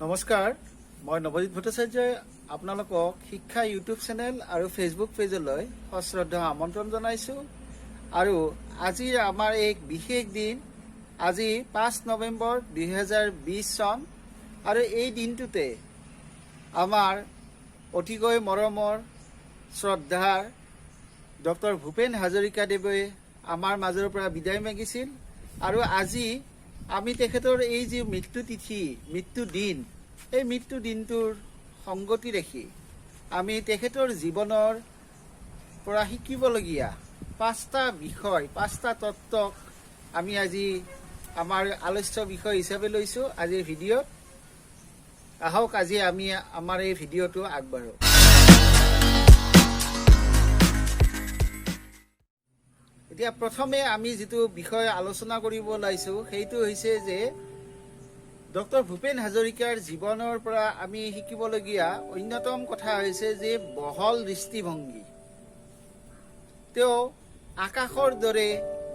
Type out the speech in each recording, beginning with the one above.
নমস্কাৰ, মই নৱজিৎ ভট্টাচাৰ্যই আপোনালোকক শিক্ষা ইউটিউব চেনেল আৰু ফেচবুক পেজলৈ সশ্ৰদ্ধ আমন্ত্ৰণ জনাইছোঁ। আৰু আজি আমাৰ এক বিশেষ দিন, আজি 5 নৱেম্বৰ 2020 চন। আৰু এই দিনটোতে আমাৰ অতিকৈ মৰমৰ শ্ৰদ্ধাৰ ডক্টৰ ভূপেন হাজৰিকাদেৱে আমাৰ মাজৰ পৰা বিদায় মাগিছিল। আৰু আজি আমি তেখেতৰ এই যি মৃত্যু তিথি, মৃত্যু দিন, এই মৃত্যু দিনটোৰ সংগতি ৰাখি আমি তেখেতৰ জীৱনৰ পৰা শিকিবলগীয়া 5টা বিষয়, 5টা তত্ত্বক আমি আজি আমাৰ আলোচ্য বিষয় হিচাপে লৈছোঁ আজিৰ ভিডিঅ'ত। আহক আজি আমি আমাৰ এই ভিডিঅ'টো আগবাঢ়ো। এতিয়া প্ৰথমে আমি যিটো বিষয় আলোচনা কৰিব ওলাইছোঁ সেইটো হৈছে যে ডক্টৰ ভূপেন হাজৰিকাৰ জীৱনৰ পৰা আমি শিকিবলগীয়া অন্যতম কথা হৈছে যে বহল দৃষ্টিভংগী। তেওঁ আকাশৰ দৰে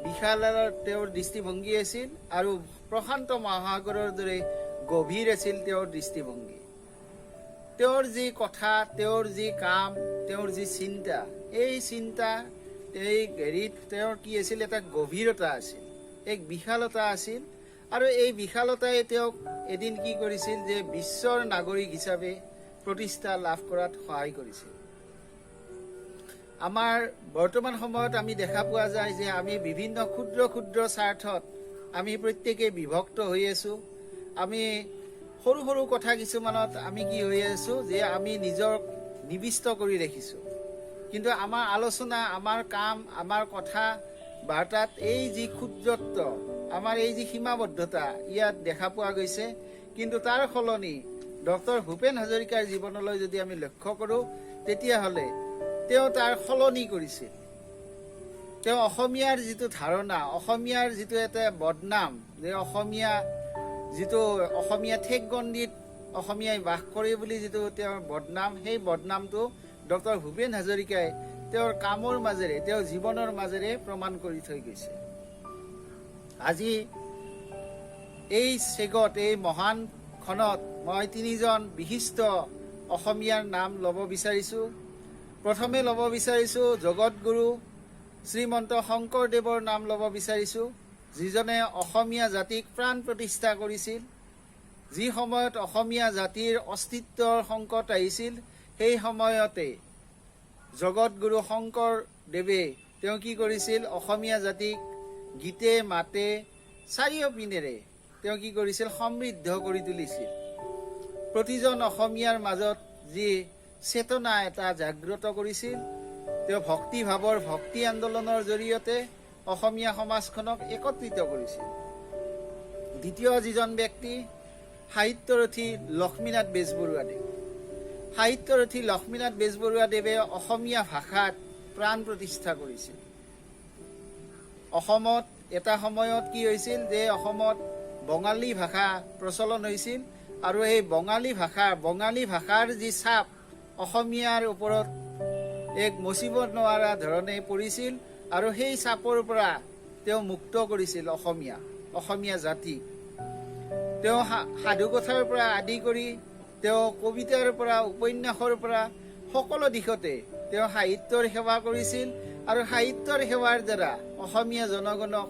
বিশাল তেওঁৰ দৃষ্টিভংগী আছিল আৰু প্ৰশান্ত মহাসাগৰৰ দৰে গভীৰ আছিল তেওঁৰ দৃষ্টিভংগী। তেওঁৰ যি কথা, তেওঁৰ যি কাম, তেওঁৰ যি চিন্তা, এই চিন্তা এই হেৰিত তেওঁৰ কি আছিল, এটা গভীৰতা আছিল, এক বিশালতা আছিল। আৰু এই বিশালতাই তেওঁক এদিন কি কৰিছিল যে বিশ্বৰ নাগৰিক হিচাপে প্ৰতিষ্ঠা লাভ কৰাত সহায় কৰিছিল। আমাৰ বৰ্তমান সময়ত আমি দেখা পোৱা যায় যে আমি বিভিন্ন ক্ষুদ্ৰ ক্ষুদ্ৰ স্বাৰ্থত আমি প্ৰত্যেকে বিভক্ত হৈ আছোঁ। আমি সৰু সৰু কথা কিছুমানত আমি কি হৈ আছোঁ যে আমি নিজক নিবিষ্ট কৰি ৰাখিছোঁ। কিন্তু আমাৰ আলোচনা, আমাৰ কাম, আমাৰ কথা বাৰ্তাত এই যি ক্ষুদ্ৰত্ব, আমাৰ এই যি সীমাবদ্ধতা ইয়াত দেখা পোৱা গৈছে। কিন্তু তাৰ সলনি ডক্টৰ ভূপেন হাজৰিকাৰ জীৱনলৈ যদি আমি লক্ষ্য কৰোঁ তেতিয়াহ'লে তেওঁ তাৰ সলনি কৰিছিল। তেওঁ অসমীয়াৰ যিটো ধাৰণা, অসমীয়াৰ যিটো এটা বদনাম, যে অসমীয়া ঠেকগণ্ডিত অসমীয়াই বাস কৰে বুলি যিটো তেওঁৰ বদনাম, সেই বদনামটো ডক্টৰ ভূপেন হাজৰিকাই তেওঁৰ কামৰ মাজেৰে, তেওঁৰ জীৱনৰ মাজেৰে প্ৰমাণ কৰি থৈ গৈছে। আজি এই চেগত, এই মহান খনত মই 3জন বিশিষ্ট অসমীয়াৰ নাম ল'ব বিচাৰিছোঁ। প্ৰথমে ল'ব বিচাৰিছোঁ জগতগুৰু শ্ৰীমন্ত শংকৰদেৱৰ নাম ল'ব বিচাৰিছোঁ, যিজনে অসমীয়া জাতিক প্ৰাণ প্ৰতিষ্ঠা কৰিছিল। যি সময়ত অসমীয়া জাতিৰ অস্তিত্বৰ সংকট আহিছিল, সেই সময়তে জগতগুৰু শংকৰদেৱে তেওঁ কি কৰিছিল, অসমীয়া জাতিক গীতে মাতে চাৰিওপিনেৰে তেওঁ কি কৰিছিল, সমৃদ্ধ কৰি তুলিছিল। প্ৰতিজন অসমীয়াৰ মাজত যি চেতনা এটা জাগ্ৰত কৰিছিল, তেওঁ ভক্তিভাৱৰ ভক্তি আন্দোলনৰ জৰিয়তে অসমীয়া সমাজখনক একত্ৰিত কৰিছিল। দ্বিতীয় যিজন ব্যক্তি, সাহিত্যৰথী লক্ষ্মীনাথ বেজবৰুৱাদেৱ। সাহিত্যৰথী লক্ষ্মীনাথ বেজবৰুৱাদেৱে অসমীয়া ভাষাত প্ৰাণ প্ৰতিষ্ঠা কৰিছিল। অসমত এটা সময়ত কি হৈছিল যে অসমত বঙালী ভাষা প্ৰচলন হৈছিল, আৰু এই বঙালী ভাষাৰ যি চাপ অসমীয়াৰ ওপৰত এক মচিব নোৱাৰা ধৰণে পৰিছিল, আৰু সেই চাপৰ পৰা তেওঁ মুক্ত কৰিছিল অসমীয়া জাতিক। তেওঁ সাধুকথাৰ পৰা আদি কৰি তেওঁ কবিতাৰ পৰা, উপন্যাসৰ পৰা সকলো দিশতে তেওঁ সাহিত্যৰ সেৱা কৰিছিল। আৰু সাহিত্যৰ সেৱাৰ দ্বাৰা অসমীয়া জনগণক,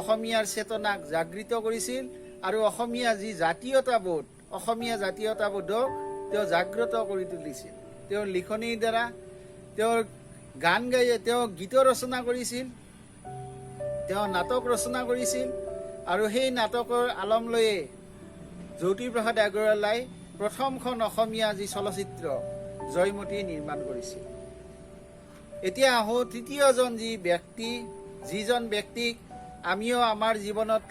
অসমীয়াৰ চেতনাক জাগৃত কৰিছিল। আৰু অসমীয়া যি জাতীয়তাবোধ, অসমীয়া জাতীয়তাবোধক তেওঁ জাগ্ৰত কৰি তুলিছিল। তেওঁৰ লিখনিৰ দ্বাৰা, তেওঁৰ গান গাই, তেওঁ গীত ৰচনা কৰিছিল, তেওঁ নাটক ৰচনা কৰিছিল। আৰু সেই নাটকৰ আলম লৈয়ে জ্যোতিপ্ৰসাদ আগৰৱালাই প্ৰথমখন অসমীয়া যি চলচ্চিত্ৰ জয়মতী নিৰ্মাণ কৰিছিল। এতিয়া আহোঁ তৃতীয়জন যিজন ব্যক্তিক আমিও আমাৰ জীৱনত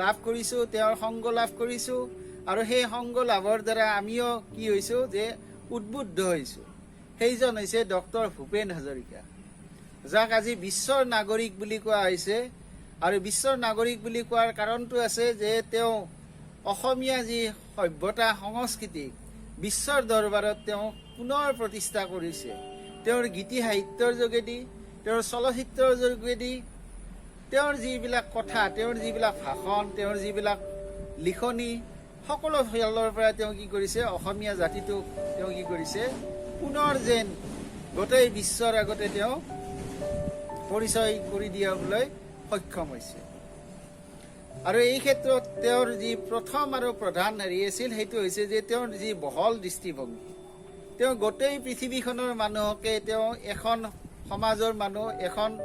লাভ কৰিছোঁ, তেওঁৰ সংগ লাভ কৰিছোঁ। আৰু সেই সংগ লাভৰ দ্বাৰা আমিও কি হৈছোঁ যে উদ্বুদ্ধ হৈছোঁ। সেইজন হৈছে ডক্টৰ ভূপেন হাজৰিকা, যাক আজি বিশ্বৰ নাগৰিক বুলি কোৱা হৈছে। আৰু বিশ্বৰ নাগৰিক বুলি কোৱাৰ কাৰণটো আছে যে তেওঁ অসমীয়া যি সভ্যতা, সংস্কৃতিক বিশ্বৰ দৰবাৰত তেওঁ পুনৰ প্ৰতিষ্ঠা কৰিছে। তেওঁৰ গীতি সাহিত্যৰ যোগেদি, তেওঁৰ চলচ্চিত্ৰৰ যোগেদি, তেওঁৰ যিবিলাক কথা, তেওঁৰ যিবিলাক ভাষণ, তেওঁৰ যিবিলাক লিখনি, সকলো ফালৰ পৰা তেওঁ কি কৰিছে অসমীয়া জাতিটোক তেওঁ কি কৰিছে পুনৰ যেন গোটেই বিশ্বৰ আগতে তেওঁ পৰিচয় কৰি দিয়াবলৈ সক্ষম হৈছে আৰু এই ক্ষেত্ৰত তেওঁৰ যি প্ৰথম আৰু প্ৰধান হেৰি আছিল সেইটো হৈছে যে তেওঁৰ যি বহল দৃষ্টিভংগী তেওঁ গোটেই পৃথিৱীখনৰ মানুহকে তেওঁ এখন সমাজৰ মানুহ এখন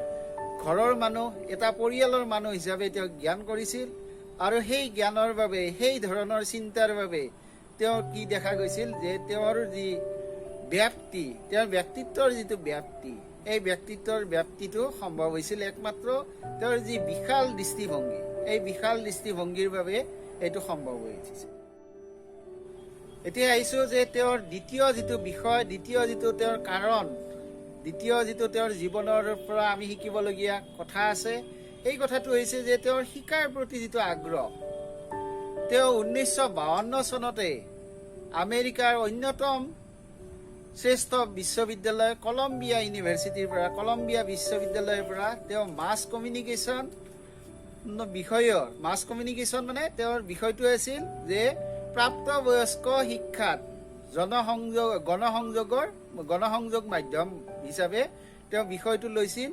ঘৰৰ মানুহ এটা পৰিয়ালৰ মানুহ হিচাপে তেওঁ জ্ঞান কৰিছিল আৰু সেই জ্ঞানৰ বাবে সেই ধৰণৰ চিন্তাৰ বাবে তেওঁ কি দেখা গৈছিল যে তেওঁৰ যি ব্যাপ্তি তেওঁৰ ব্যক্তিত্বৰ যিটো ব্যাপ্তি এই ব্যক্তিত্বৰ ব্যাপ্তিটো সম্ভৱ হৈছিল একমাত্ৰ তেওঁৰ যি বিশাল দৃষ্টিভংগী এই বিশাল দৃষ্টিভংগীৰ বাবে এইটো সম্ভৱ হৈ উঠিছে এতিয়া আহিছো যে তেওঁৰ দ্বিতীয় যিটো বিষয় দ্বিতীয় যিটো তেওঁৰ কাৰণ দ্বিতীয় যিটো তেওঁৰ জীৱনৰ পৰা আমি শিকিবলগীয়া কথা আছে এই কথাটো হৈছে যে তেওঁৰ শিকাৰ প্ৰতি যিটো আগ্ৰহ তেওঁ 1952 চনতে আমেৰিকাৰ অন্যতম শ্ৰেষ্ঠ বিশ্ববিদ্যালয় কলম্বিয়া ইউনিভাৰ্চিটিৰ পৰা কলম্বিয়া বিশ্ববিদ্যালয়ৰ পৰা তেওঁ মাছ কমিউনিকেশ্যন বিষয়ৰ মাছ কমিউনিকেশ্যন মানে তেওঁৰ বিষয়টো আছিল যে প্ৰাপ্তবয়স্ক শিক্ষাত গণসংযোগ মাধ্যম হিচাপে তেওঁ বিষয়টো লৈছিল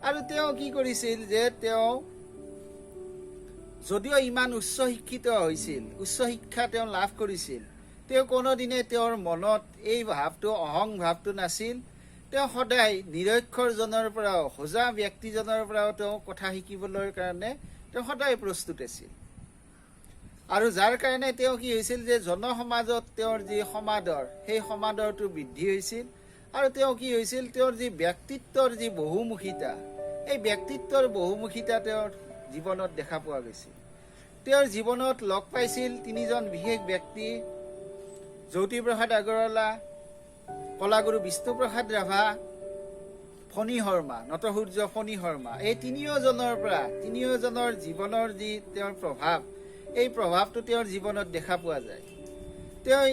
আৰু তেওঁ কি কৰিছিল যে তেওঁ যদিও ইমান উচ্চ শিক্ষিত হৈছিল উচ্চ শিক্ষা তেওঁ লাভ কৰিছিল তেওঁ কোনোদিনে তেওঁৰ মনত এই ভাৱটো অহং ভাৱটো নাছিল তেওঁ সদায় নিৰক্ষৰজনৰ পৰাও হোজা ব্যক্তিজনৰ পৰাও তেওঁ কথা শিকিবলৈ কাৰণে তেওঁ সদায় প্ৰস্তুত আছিল আৰু যাৰ কাৰণে তেওঁ কি হৈছিল যে জনসমাজত তেওঁৰ যি সমাদৰ সেই সমাদৰটো বৃদ্ধি হৈছিল আৰু তেওঁ কি হৈছিল তেওঁৰ যি ব্যক্তিত্বৰ যি বহুমুখিতা এই ব্যক্তিত্বৰ বহুমুখিতা তেওঁৰ জীৱনত দেখা পোৱা গৈছিল তেওঁৰ জীৱনত লগ পাইছিল তিনিজন বিশেষ ব্যক্তি জ্যোতিপ্ৰসাদ আগৰৱালা কলাগুৰু বিষ্ণুপ্ৰসাদ ৰাভা ফণী শৰ্মা নটসূৰ্য ফণী শৰ্মা এই তিনিওজনৰ জীৱনৰ যি তেওঁৰ প্ৰভাৱ এই প্ৰভাৱটো তেওঁৰ জীৱনত দেখা পোৱা যায় তেওঁ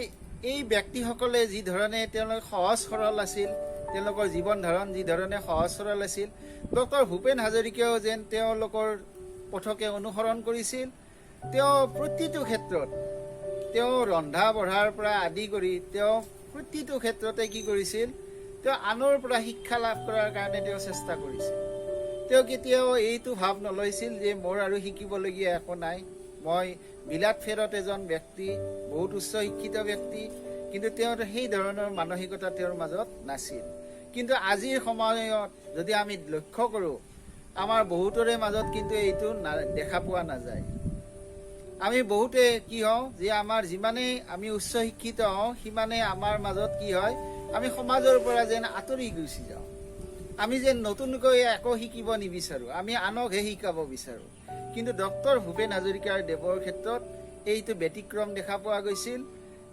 এই ব্যক্তিসকলে যি ধৰণে তেওঁলোক সহজ সৰল আছিল তেওঁলোকৰ জীৱন ধাৰণ যি ধৰণে সহজ সৰল আছিল ডক্টৰ ভূপেন হাজৰিকাও যেন তেওঁলোকৰ পথকে অনুসৰণ কৰিছিল তেওঁ প্ৰতিটো ক্ষেত্ৰত তেওঁ ৰন্ধা বঢ়াৰ পৰা আদি কৰি তেওঁ প্ৰতিটো ক্ষেত্ৰতে কি কৰিছিল তেওঁ আনৰ পৰা শিক্ষা লাভ কৰাৰ কাৰণে তেওঁ চেষ্টা কৰিছিল তেওঁ কেতিয়াও এইটো ভাৱ নলৈছিল যে মোৰ আৰু শিকিবলগীয়া একো নাই মই বিলাত ফেৰত এজন ব্যক্তি বহুত উচ্চ শিক্ষিত ব্যক্তি কিন্তু তেওঁৰ সেই ধৰণৰ মানসিকতা তেওঁৰ মাজত নাছিল কিন্তু আজিৰ সময়ত যদি আমি লক্ষ্য কৰোঁ আমাৰ বহুতৰে মাজত কিন্তু এইটো দেখা পোৱা নাযায় আমি বহুতে কি হওঁ যে আমাৰ যিমানেই আমি উচ্চ শিক্ষিত হওঁ সিমানে আমাৰ মাজত কি হয় আমি সমাজৰ পৰা যেন আঁতৰি গুচি যাওঁ আমি যেন নতুনকৈ একো শিকিব নিবিচাৰোঁ আমি আনকহে শিকাব বিচাৰোঁ কিন্তু ডক্টৰ ভূপেন হাজৰিকাৰ দেৱৰ ক্ষেত্ৰত এইটো ব্যতিক্ৰম দেখা পোৱা গৈছিল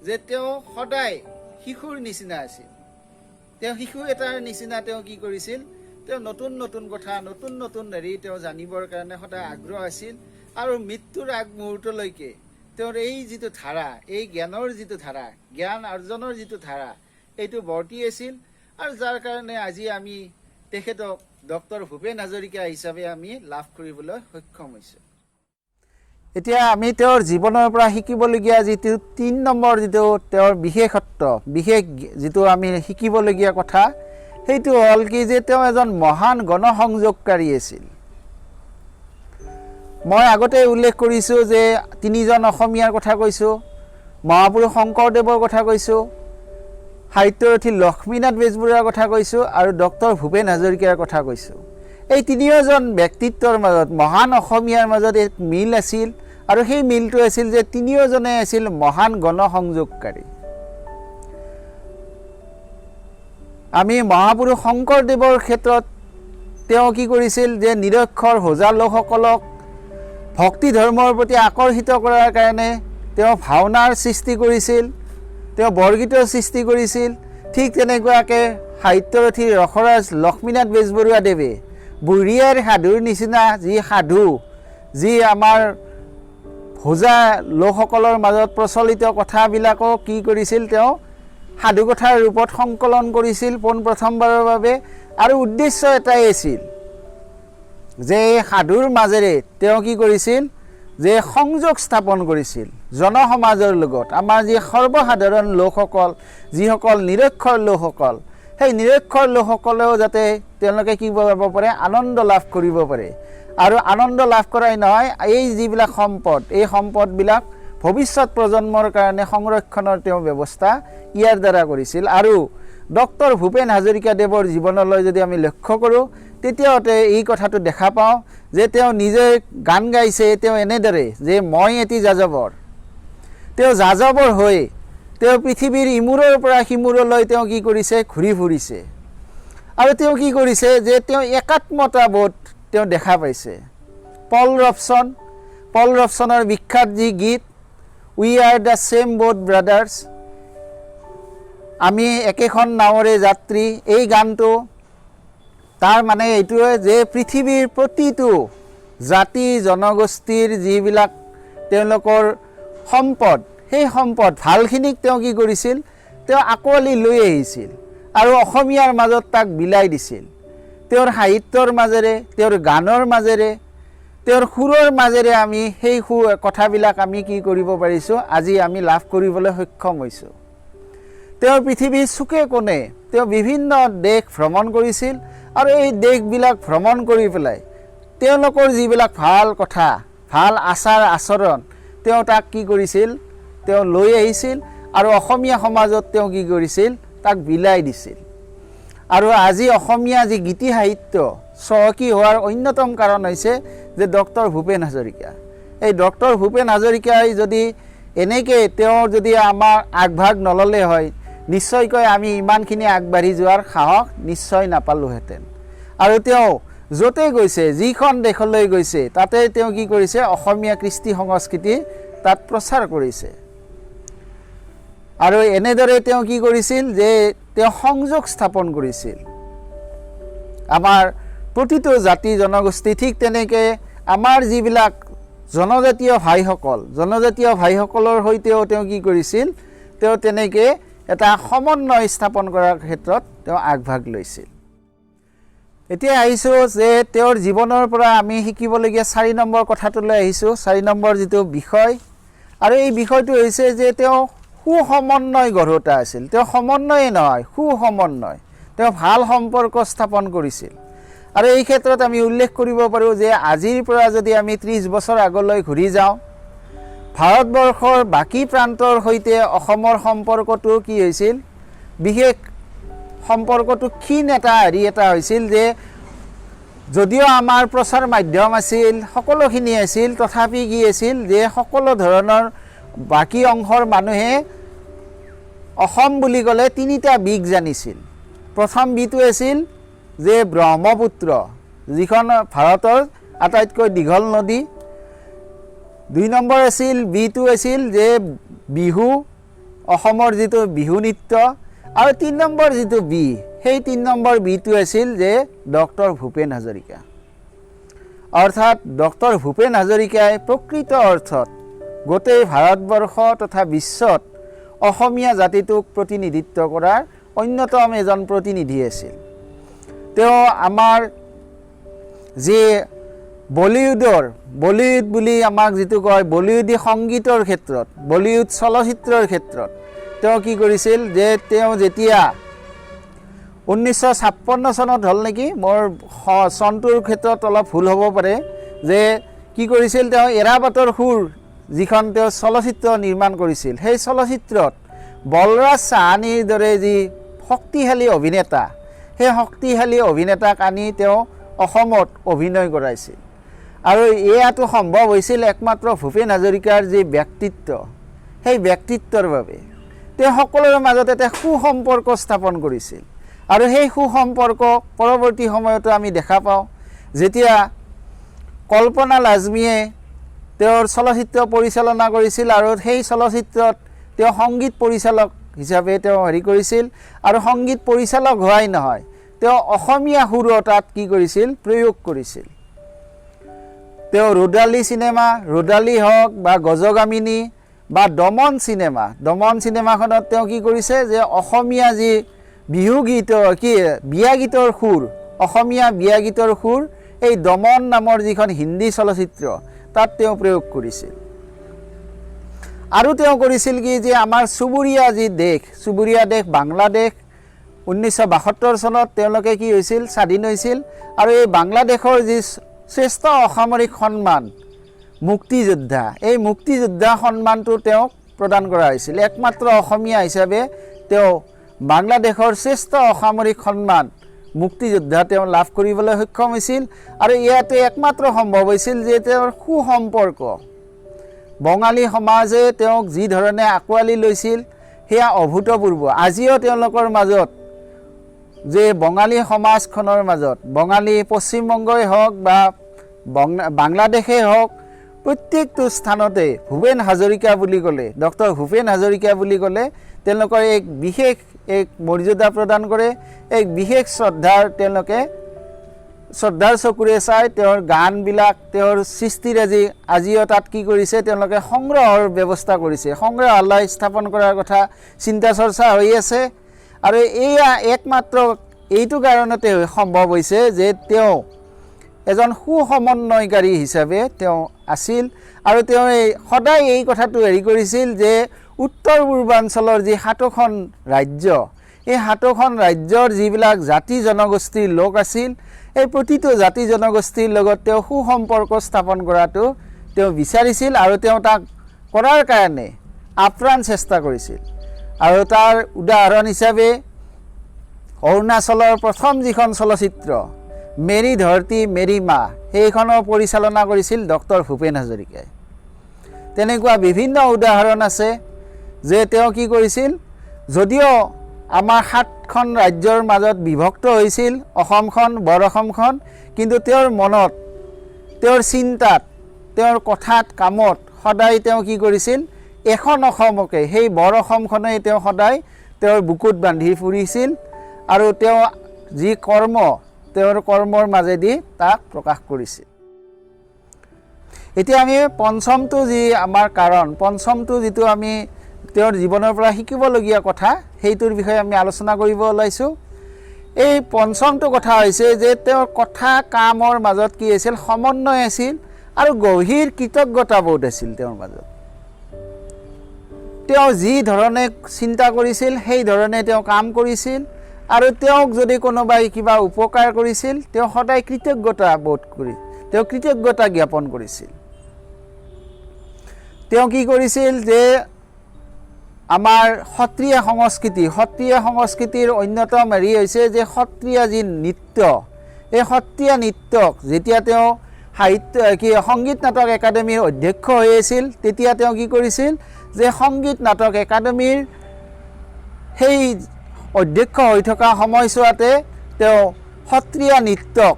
যে তেওঁ সদায় শিশুৰ নিচিনা আছিল তেওঁ শিশু এটাৰ নিচিনা তেওঁ কি কৰিছিল তেওঁ নতুন নতুন কথা নতুন নতুন হেৰি তেওঁ জানিবৰ কাৰণে সদায় আগ্ৰহ আছিল আৰু মৃত্যুৰ আগমুহূৰ্তলৈকে তেওঁৰ এই যিটো ধাৰা এই জ্ঞানৰ যিটো ধাৰা জ্ঞান অৰ্জনৰ যিটো ধাৰা এইটো বৰ্তি আছিল আৰু যাৰ কাৰণে আজি আমি তেখেতক ডক্টৰ ভূপেন হাজৰিকা হিচাপে আমি লাভ কৰিবলৈ সক্ষম হৈছোঁ এতিয়া আমি তেওঁৰ জীৱনৰ পৰা শিকিবলগীয়া যিটো ৩ নম্বৰ যিটো তেওঁৰ বিশেষত্ব বিশেষ যিটো আমি শিকিবলগীয়া কথা সেইটো হ'ল কি যে তেওঁ এজন মহান গণসংযোগকাৰী আছিল মই আগতে উল্লেখ কৰিছোঁ যে তিনিজন অসমীয়াৰ কথা কৈছোঁ মহাপুৰুষ শংকৰদেৱৰ কথা কৈছোঁ সাহিত্যৰথী লক্ষ্মীনাথ বেজবৰুৱাৰ কথা কৈছোঁ আৰু ডক্টৰ ভূপেন হাজৰিকাৰ কথা কৈছোঁ এই তিনিওজন ব্যক্তিত্বৰ মাজত মহান অসমীয়াৰ মাজত এক মিল আছিল আৰু সেই মিলটো আছিল যে তিনিওজনে আছিল মহান গণসংযোগকাৰী আমি মহাপুৰুষ শংকৰদেৱৰ ক্ষেত্ৰত তেওঁ কি কৰিছিল যে নিৰক্ষৰ হোজা লোকসকলক ভক্তি ধৰ্মৰ প্ৰতি আকৰ্ষিত কৰাৰ কাৰণে তেওঁ ভাওনাৰ সৃষ্টি কৰিছিল তেওঁ বৰগীতৰ সৃষ্টি কৰিছিল ঠিক তেনেকুৱাকৈ সাহিত্যৰথী ৰসৰাজ লক্ষ্মীনাথ বেজবৰুৱাদেৱে বুঢ়ীয়াৰ সাধুৰ নিচিনা যি সাধু যি আমাৰ হোজা লোকসকলৰ মাজত প্ৰচলিত কথাবিলাকো কি কৰিছিল তেওঁ সাধুকথাৰ ৰূপত সংকলন কৰিছিল পোনপ্ৰথমবাৰৰ বাবে আৰু উদ্দেশ্য এটাই আছিল যে এই সাধুৰ মাজেৰে তেওঁ কি কৰিছিল যে সংযোগ স্থাপন কৰিছিল জনসমাজৰ লগত আমাৰ যি সৰ্বসাধাৰণ লোকসকল যিসকল নিৰক্ষৰ লোকসকল সেই নিৰক্ষৰ লোকসকলেও যাতে তেওঁলোকে কি কৰিব পাৰে আনন্দ লাভ কৰিব পাৰে আৰু আনন্দ লাভ কৰাই নহয় এই যিবিলাক সম্পদ এই সম্পদবিলাক ভৱিষ্যত প্ৰজন্মৰ কাৰণে সংৰক্ষণৰ তেওঁ ব্যৱস্থা ইয়াৰ দ্বাৰা কৰিছিল আৰু ডক্টৰ ভূপেন হাজৰিকাদেৱৰ জীৱনলৈ যদি আমি লক্ষ্য কৰোঁ তেতিয়াতে এই কথাটো দেখা পাওঁ যে তেওঁ নিজে গান গাইছে তেওঁ এনেদৰে যে মই এটি যাযাবৰ তেওঁ যাযাবৰ হৈ তেওঁ পৃথিৱীৰ ইমূৰৰ পৰা সিমূৰলৈ তেওঁ কি কৰিছে ঘূৰি ফুৰিছে আৰু তেওঁ কি কৰিছে যে তেওঁ একাত্মতা বোধ তেওঁ দেখা পাইছে পল ৰবচনৰ বিখ্যাত যি গীত we are the same boat brothers আমি একেখন নাৱৰে যাত্ৰী এই গানটো তাৰ মানে এইটোৱে যে পৃথিৱীৰ প্ৰতিটো জাতি জনগোষ্ঠীৰ যিবিলাক তেওঁলোকৰ সম্পদ সেই সম্পদ ভালখিনিক তেওঁ কি কৰিছিল তেওঁ আকোৱালি লৈ আহিছিল আৰু অসমীয়াৰ মাজত তাক বিলাই দিছিল তেওঁৰ সাহিত্যৰ মাজেৰে তেওঁৰ গানৰ মাজেৰে তেওঁৰ সুৰৰ মাজেৰে আমি সেই কথাবিলাক আমি কি কৰিব পাৰিছোঁ আজি আমি লাভ কৰিবলৈ সক্ষম হৈছোঁ তেওঁ পৃথিৱীৰ চুকে কোণে তেওঁ বিভিন্ন দেশ ভ্ৰমণ কৰিছিল আৰু এই দেশবিলাক ভ্ৰমণ কৰি পেলাই তেওঁলোকৰ যিবিলাক ভাল কথা ভাল আচাৰ আচৰণ তেওঁ তাক কি কৰিছিল তেওঁ লৈ আহিছিল আৰু অসমীয়া সমাজত তেওঁ কি কৰিছিল তাক বিলাই দিছিল আৰু আজি অসমীয়া যি গীতি সাহিত্য চহকী হোৱাৰ অন্যতম কাৰণ হৈছে যে ডক্টৰ ভূপেন হাজৰিকা এই ডক্টৰ ভূপেন হাজৰিকাই যদি এনেকৈ তেওঁ যদি আমাৰ আগভাগ নললে হয় নিশ্চয়কৈ আমি ইমানখিনি আগবাঢ়ি যোৱাৰ সাহস নিশ্চয় নাপালোহেঁতেন আৰু তেওঁ য'তে গৈছে যিখন দেশলৈ গৈছে তাতে তেওঁ কি কৰিছে অসমীয়া কৃষ্টি সংস্কৃতি তাত প্ৰচাৰ কৰিছে আৰু এনেদৰে তেওঁ কি কৰিছিল যে তেওঁ সংযোগ স্থাপন কৰিছিল আমাৰ প্ৰতিটো জাতি জনগোষ্ঠী ঠিক তেনেকৈ আমাৰ যিবিলাক জনজাতীয় ভাইসকলৰ সৈতেও তেওঁ কি কৰিছিল তেওঁ তেনেকৈ এটা সমন্বয় স্থাপন কৰাৰ ক্ষেত্ৰত তেওঁ আগভাগ লৈছিল এতিয়া আহিছোঁ যে তেওঁৰ জীৱনৰ পৰা আমি শিকিবলগীয়া 4 নম্বৰ কথাটোলৈ আহিছোঁ 4 নম্বৰ যিটো বিষয় আৰু এই বিষয়টো হৈছে যে তেওঁ সুসমন্বয় গঢ়োতা আছিল তেওঁ সমন্বয়ে নহয় সুসমন্বয় তেওঁ ভাল সম্পৰ্ক স্থাপন কৰিছিল আৰু এই ক্ষেত্ৰত আমি উল্লেখ কৰিব পাৰোঁ যে আজিৰ পৰা যদি আমি 30 বছৰ আগলৈ ঘূৰি যাওঁ ভাৰতবৰ্ষৰ বাকী প্ৰান্তৰ সৈতে অসমৰ সম্পৰ্কটো কি হৈছিল বিশেষ সম্পৰ্কটো ক্ষীণ এটা হৈছিল যে যদিও আমাৰ প্ৰচাৰ মাধ্যম আছিল সকলোখিনি আছিল তথাপি কি আছিল যে সকলো ধৰণৰ বাকী অংশৰ মানুহে অসম বুলি ক'লে 3টা বিগ জানিছিল প্ৰথম বিটো আছিল যে ব্ৰহ্মপুত্ৰ যিখন ভাৰতৰ আটাইতকৈ দীঘল নদী 2 নম্বৰ আছিল বিটো আছিল যে বিহু অসমৰ যিটো বিহু নৃত্য আৰু 3 নম্বৰ যিটো বি সেই 3 নম্বৰ বিটো আছিল যে ডক্টৰ ভূপেন হাজৰিকা অৰ্থাৎ ডক্টৰ ভূপেন হাজৰিকাই প্ৰকৃত অৰ্থত গোটেই ভাৰতবৰ্ষ তথা বিশ্বত অসমীয়া জাতিটোক প্ৰতিনিধিত্ব কৰাৰ অন্যতম এজন প্ৰতিনিধি আছিল তেওঁ আমাৰ যে বলিউড বুলি আমাক যিটো কয় বলিউডী সংগীতৰ ক্ষেত্ৰত বলিউড চলচ্চিত্ৰৰ ক্ষেত্ৰত তেওঁ কি কৰিছিল যে তেওঁ যেতিয়া 1956 চনত হ'ল নেকি মোৰ চনটোৰ ক্ষেত্ৰত অলপ ভুল হ'ব পাৰে যে কি কৰিছিল তেওঁ এৰাবাটৰ সুৰ যিখন তেওঁ চলচ্চিত্ৰ নিৰ্মাণ কৰিছিল সেই চলচ্চিত্ৰত বলৰাজ চাহানীৰ দৰে যি শক্তিশালী অভিনেতা সেই শক্তিশালী অভিনেতাক আনি তেওঁ অসমত অভিনয় কৰাইছিল আৰু এয়াটো সম্ভৱ হৈছিল একমাত্ৰ ভূপেন হাজৰিকাৰ যি ব্যক্তিত্ব সেই ব্যক্তিত্বৰ বাবে তেওঁ সকলোৰে মাজত এটা সুসম্পৰ্ক স্থাপন কৰিছিল আৰু সেই সুসম্পৰ্ক পৰৱৰ্তী সময়তো আমি দেখা পাওঁ যেতিয়া কল্পনা লাজমীয়ে তেওঁৰ চলচ্চিত্ৰ পৰিচালনা কৰিছিল আৰু সেই চলচ্চিত্ৰত তেওঁ সংগীত পৰিচালক হিচাপে তেওঁ কৰিছিল আৰু সংগীত পৰিচালক হোৱাই নহয় তেওঁ অসমীয়া সুৰ তাত কি কৰিছিল প্ৰয়োগ কৰিছিল তেওঁ ৰুদালি হওক বা গজগামিনী বা দমন চিনেমাখনত তেওঁ কি কৰিছে যে অসমীয়া যি বিয়া গীতৰ সুৰ অসমীয়া বিয়া গীতৰ সুৰ এই দমন নামৰ যিখন হিন্দী চলচ্চিত্ৰ তাত তেওঁ প্ৰয়োগ কৰিছিল। আৰু তেওঁ কৰিছিল কি যে আমাৰ চুবুৰীয়া যি দেশ, চুবুৰীয়া দেশ বাংলাদেশ 1972 চনত তেওঁলোকে কি হৈছিল, স্বাধীন হৈছিল। আৰু এই বাংলাদেশৰ যি শ্ৰেষ্ঠ অসামৰিক সন্মান মুক্তিযোদ্ধা, এই মুক্তিযোদ্ধা সন্মানটো তেওঁক প্ৰদান কৰা হৈছিল। একমাত্ৰ অসমীয়া হিচাপে তেওঁ বাংলাদেশৰ শ্ৰেষ্ঠ অসামৰিক সন্মান মুক্তিযোদ্ধা তেওঁ লাভ কৰিবলৈ সক্ষম হৈছিল। আৰু ইয়াতে একমাত্ৰ সম্ভৱ হৈছিল যে তেওঁৰ সুসম্পৰ্ক বঙালী সমাজে তেওঁক যি ধৰণে আঁকোৱালি লৈছিল সেয়া অভূতপূৰ্ব। আজিও তেওঁলোকৰ মাজত যে বঙালী সমাজখনৰ মাজত বঙালী পশ্চিমবংগই হওক বা বাংলাদেশেই হওক প্ৰত্যেকটো স্থানতে ভূপেন হাজৰিকা বুলি ক'লে, ডক্টৰ ভূপেন হাজৰিকা বুলি ক'লে তেওঁলোকৰ এক বিশেষ এক মৰ্যাদা প্ৰদান কৰে, এক বিশেষ তেওঁলোকে শ্ৰদ্ধাৰ চকুৰে চাই তেওঁৰ গানবিলাক, তেওঁৰ সৃষ্টিৰাজি আজিও তাত কি কৰিছে, তেওঁলোকে সংগ্ৰহৰ ব্যৱস্থা কৰিছে, সংগ্ৰহালয় স্থাপন কৰাৰ কথা চিন্তা চৰ্চা হৈ আছে। আৰু এয়া একমাত্ৰ এইটো কাৰণতে সম্ভৱ হৈছে যে তেওঁ এজন সুসমন্বয়কাৰী হিচাপে তেওঁ আছিল। আৰু তেওঁ সদায় এই কথাটো হেৰি কৰিছিল যে উত্তৰ পূৰ্বাঞ্চলৰ যি 7খন ৰাজ্য, এই 7খন ৰাজ্যৰ যিবিলাক জাতি জনগোষ্ঠীৰ লোক আছিল, এই প্ৰতিটো জাতি জনগোষ্ঠীৰ লগত তেওঁ সুসম্পৰ্ক স্থাপন কৰাটো তেওঁ বিচাৰিছিল আৰু তেওঁ তাক কৰাৰ কাৰণে আপ্ৰাণ চেষ্টা কৰিছিল। আৰু তাৰ উদাহৰণ হিচাপে অৰুণাচলৰ প্ৰথম যিখন চলচ্চিত্ৰ মেৰী ধৰতী মেৰী মা, সেইখনৰ পৰিচালনা কৰিছিল ডক্টৰ ভূপেন হাজৰিকাই। তেনেকুৱা বিভিন্ন উদাহৰণ আছে যে তেওঁ কি কৰিছিল, যদিও আমাৰ 7খন ৰাজ্যৰ মাজত বিভক্ত হৈছিল অসমখন, বৰ অসমখন, কিন্তু তেওঁৰ মনত, তেওঁৰ চিন্তাত, তেওঁৰ কথাত, কামত সদায় তেওঁ কি কৰিছিল, এখন অসমকে, সেই বৰ অসমখনেই তেওঁ সদায় তেওঁৰ বুকুত বান্ধি ফুৰিছিল। আৰু তেওঁ যি কৰ্ম, তেওঁৰ কৰ্মৰ মাজেদি তাক প্ৰকাশ কৰিছিল। এতিয়া আমি পঞ্চমটো যি আমাৰ কাৰণ, পঞ্চমটো যিটো আমি তেওঁৰ জীৱনৰ পৰা শিকিবলগীয়া কথা, সেইটোৰ বিষয়ে আমি আলোচনা কৰিব ওলাইছোঁ। এই পঞ্চমটো কথা হৈছে যে তেওঁৰ কথা কামৰ মাজত কি আছিল, সমন্বয় আছিল আৰু গভীৰ কৃতজ্ঞতাবোধ আছিল তেওঁৰ মাজত। তেওঁ যি ধৰণে চিন্তা কৰিছিল সেই ধৰণে তেওঁ কাম কৰিছিল। আৰু তেওঁক যদি কোনোবাই কিবা উপকাৰ কৰিছিল তেওঁ সদায় কৃতজ্ঞতা বোধ কৰি তেওঁ কৃতজ্ঞতা জ্ঞাপন কৰিছিল। তেওঁ কি কৰিছিল যে আমাৰ সত্ৰীয়া সংস্কৃতিৰ অন্যতম হেৰি হৈছে যে সত্ৰীয়া যি নৃত্য, এই সত্ৰীয়া নৃত্যক যেতিয়া তেওঁ সংগীত নাটক একাডেমীৰ অধ্যক্ষ হৈ আছিল, তেতিয়া তেওঁ কি কৰিছিল যে সংগীত নাটক একাডেমীৰ সেই অধ্যক্ষ হৈ থকা সময়ছোৱাতে তেওঁ সত্ৰীয়া নৃত্যক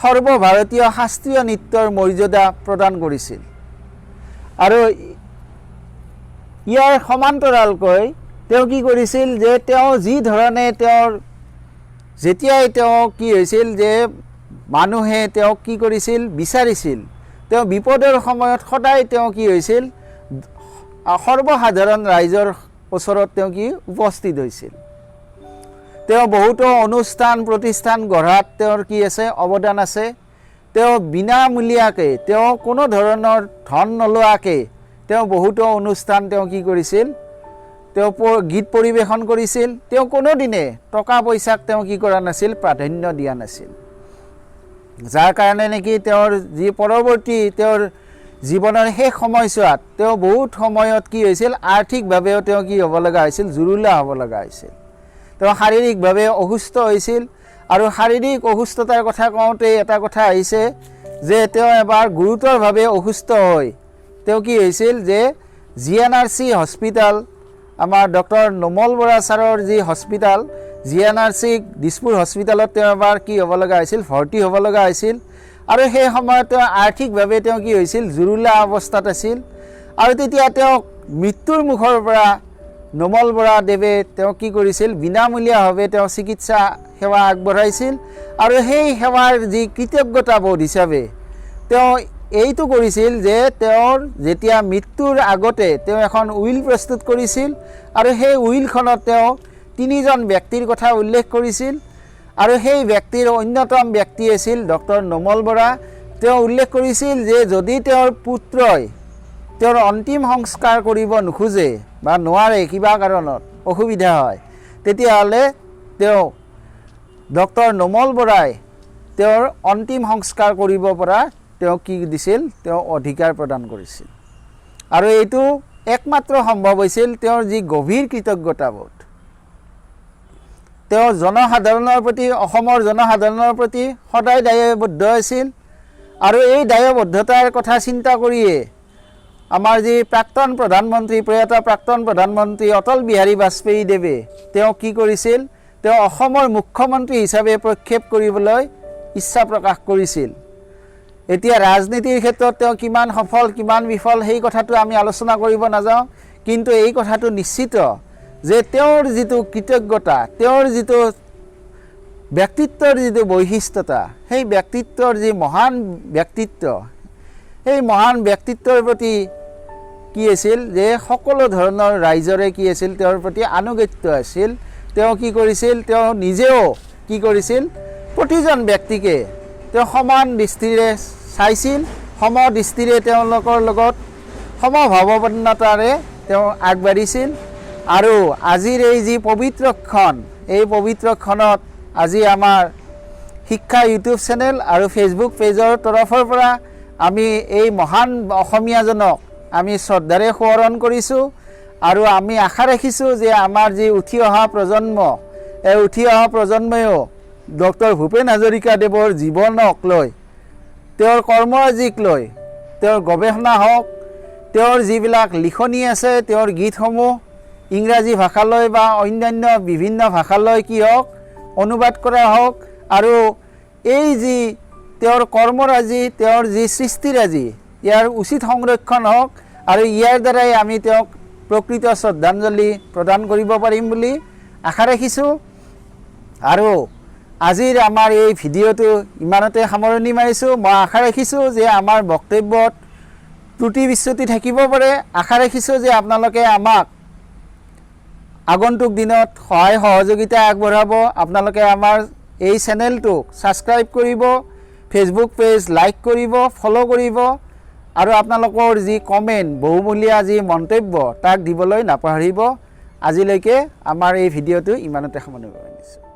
সৰ্বভাৰতীয় শাস্ত্ৰীয় নৃত্যৰ মৰ্যাদা প্ৰদান কৰিছিল। আৰু ইয়াৰ সমান্তৰালকৈ তেওঁ কি কৰিছিল যে তেওঁ যি ধৰণে যেতিয়াই তেওঁ কি হৈছিল যে মানুহে তেওঁক কি কৰিছিল, বিচাৰিছিল, তেওঁ বিপদৰ সময়ত সদায় তেওঁ কি হৈছিল, সৰ্বসাধাৰণ ৰাইজৰ ওচৰত তেওঁ কি উপস্থিত হৈছিল। তেওঁ বহুতো অনুষ্ঠান প্ৰতিষ্ঠান গঢ়াত তেওঁৰ কি আছে, অৱদান আছে। তেওঁ বিনামূলীয়াকৈ, তেওঁ কোনো ধৰণৰ ধন নোলোৱাকৈ তেওঁ বহুতো অনুষ্ঠান তেওঁ কি কৰিছিল, তেওঁ গীত পৰিৱেশন কৰিছিল। তেওঁ কোনোদিনে টকা পইচাক তেওঁ কি কৰা নাছিল, প্ৰাধান্য দিয়া নাছিল। যাৰ কাৰণে নেকি তেওঁৰ যি পৰৱৰ্তী তেওঁৰ জীৱনৰ শেষ সময়ছোৱাত তেওঁ বহুত সময়ত কি হৈছিল, আৰ্থিকভাৱেও তেওঁ কি হ'ব লগা হৈছিল, জুৰুলা হ'ব লগা হৈছিল। তেওঁ শাৰীৰিকভাৱে অসুস্থ হৈছিল। আৰু শাৰীৰিক অসুস্থতাৰ কথা কওঁতে এটা কথা আহিছে যে তেওঁ এবাৰ গুৰুতৰভাৱে অসুস্থ হৈ তেওঁ কি হৈছিল যে GNRC হস্পিটাল, আমাৰ ডক্টৰ নোমল বৰা ছাৰৰ যি হস্পিটাল GNRC দিছপুৰ হস্পিটালত তেওঁ এবাৰ কি হ'ব লগা হৈছিল, ভৰ্তি হ'ব লগা হৈছিল। আৰু সেই সময়ত তেওঁ আৰ্থিকভাৱে তেওঁ কি হৈছিল, জুৰুলা অৱস্থাত আছিল। আৰু তেতিয়া তেওঁক মৃত্যুৰ মুখৰ পৰা নোমল বৰা দেৱে তেওঁ কি কৰিছিল, বিনামূলীয়াভাৱে তেওঁ চিকিৎসা সেৱা আগবঢ়াইছিল। আৰু সেই সেৱাৰ যি কৃতজ্ঞতাবোধ হিচাপে তেওঁ এইটো কৰিছিল যে তেওঁৰ যেতিয়া মৃত্যুৰ আগতে তেওঁ এখন উইল প্ৰস্তুত কৰিছিল। আৰু সেই উইলখনত তেওঁ 3জন ব্যক্তিৰ কথা উল্লেখ কৰিছিল। আৰু সেই ব্যক্তিৰ অন্যতম ব্যক্তি আছিল ডক্টৰ নোমল বৰা। তেওঁ উল্লেখ কৰিছিল যে যদি তেওঁৰ পুত্ৰই তেওঁৰ অন্তিম সংস্কাৰ কৰিব নোখোজে বা নোৱাৰে কিবা কাৰণত অসুবিধা হয় তেতিয়াহ'লে তেওঁ ডক্টৰ নোমল বৰাই তেওঁৰ অন্তিম সংস্কাৰ কৰিব পৰা তেওঁ কি দিছিল তেওঁ অধিকাৰ প্ৰদান কৰিছিল আৰু এইটো একমাত্ৰ সম্ভৱ হৈছিল তেওঁৰ যি গভীৰ কৃতজ্ঞতাবোধ তেওঁ জনসাধাৰণৰ প্ৰতি অসমৰ জনসাধাৰণৰ প্ৰতি সদায় দায়বদ্ধ আছিল আৰু এই দায়বদ্ধতাৰ কথা চিন্তা কৰিয়ে আমাৰ যি প্ৰাক্তন প্ৰধানমন্ত্ৰী প্ৰয়াত প্ৰাক্তন প্ৰধানমন্ত্ৰী অটল বিহাৰী বাজপেয়ী দেৱে তেওঁ কি কৰিছিল তেওঁ অসমৰ মুখ্যমন্ত্ৰী হিচাপে প্ৰক্ষেপ কৰিবলৈ ইচ্ছা প্ৰকাশ কৰিছিল এতিয়া ৰাজনীতিৰ ক্ষেত্ৰত তেওঁ কিমান সফল কিমান বিফল সেই কথাটো আমি আলোচনা কৰিব নাযাওঁ কিন্তু এই কথাটো নিশ্চিত যে তেওঁৰ যিটো কৃতজ্ঞতা তেওঁৰ যিটো ব্যক্তিত্বৰ যিটো বৈশিষ্ট্যতা সেই ব্যক্তিত্বৰ যি মহান ব্যক্তিত্ব সেই মহান ব্যক্তিত্বৰ প্ৰতি কি আছিল যে সকলো ধৰণৰ ৰাইজৰে কি আছিল তেওঁৰ প্ৰতি আনুগত্য আছিল তেওঁ কি কৰিছিল তেওঁ নিজেও কি কৰিছিল প্ৰতিজন ব্যক্তিকে তেওঁ সমান দৃষ্টিৰে চাইছিল সমদৃষ্টিৰে তেওঁলোকৰ লগত সমভাৱাপন্নতাৰে তেওঁ আগবাঢ়িছিল আৰু আজিৰ এই যি পবিত্ৰক্ষণ এই পবিত্ৰক্ষণত আজি আমাৰ শিক্ষা ইউটিউব চেনেল আৰু ফেচবুক পেজৰ তৰফৰ পৰা আমি এই মহান অসমীয়াজনক আমি শ্ৰদ্ধাৰে সোঁৱৰণ কৰিছোঁ আৰু আমি আশা ৰাখিছোঁ যে আমাৰ যি উঠি অহা প্ৰজন্ম এই উঠি অহা প্ৰজন্ময়ো ডক্টৰ ভূপেন হাজৰিকাদেৱৰ জীৱনক লৈ তেওঁৰ কৰ্মৰাজিক লৈ তেওঁৰ গৱেষণা হওক তেওঁৰ যিবিলাক লিখনি আছে তেওঁৰ গীতসমূহ ইংৰাজী ভাষালৈ বা অন্যান্য বিভিন্ন ভাষালৈ কি হওক অনুবাদ কৰা হওক আৰু এই যি তেওঁৰ কৰ্মৰাজি তেওঁৰ যি সৃষ্টিৰাজি ইয়াৰ উচিত সংৰক্ষণ হওক আৰু ইয়াৰ দ্বাৰাই আমি তেওঁক প্ৰকৃত শ্ৰদ্ধাঞ্জলি প্ৰদান কৰিব পাৰিম বুলি আশা ৰাখিছোঁ আৰু আজিৰ আমাৰ এই ভিডিঅ'টো ইমানতে সামৰণি মাৰিছোঁ মই আশা ৰাখিছোঁ যে আমাৰ বক্তব্যত ত্ৰুটি বিচ্যুতি থাকিব পাৰে আশা ৰাখিছোঁ যে আপোনালোকে আমাক আগন্তুক দিনত সহায় সহযোগিতা আগবঢ়াব আপোনালোকে আমাৰ এই চেনেলটোক ছাবস্ক্ৰাইব কৰিব ফেচবুক পেজ লাইক কৰিব ফ'ল' কৰিব আৰু আপোনালোকৰ যি কমেণ্ট বহুমূলীয়া যি মন্তব্য তাক দিবলৈ নাপাহৰিব আজিলৈকে আমাৰ এই ভিডিঅ'টো ইমানতে সামৰণি মাৰিছোঁ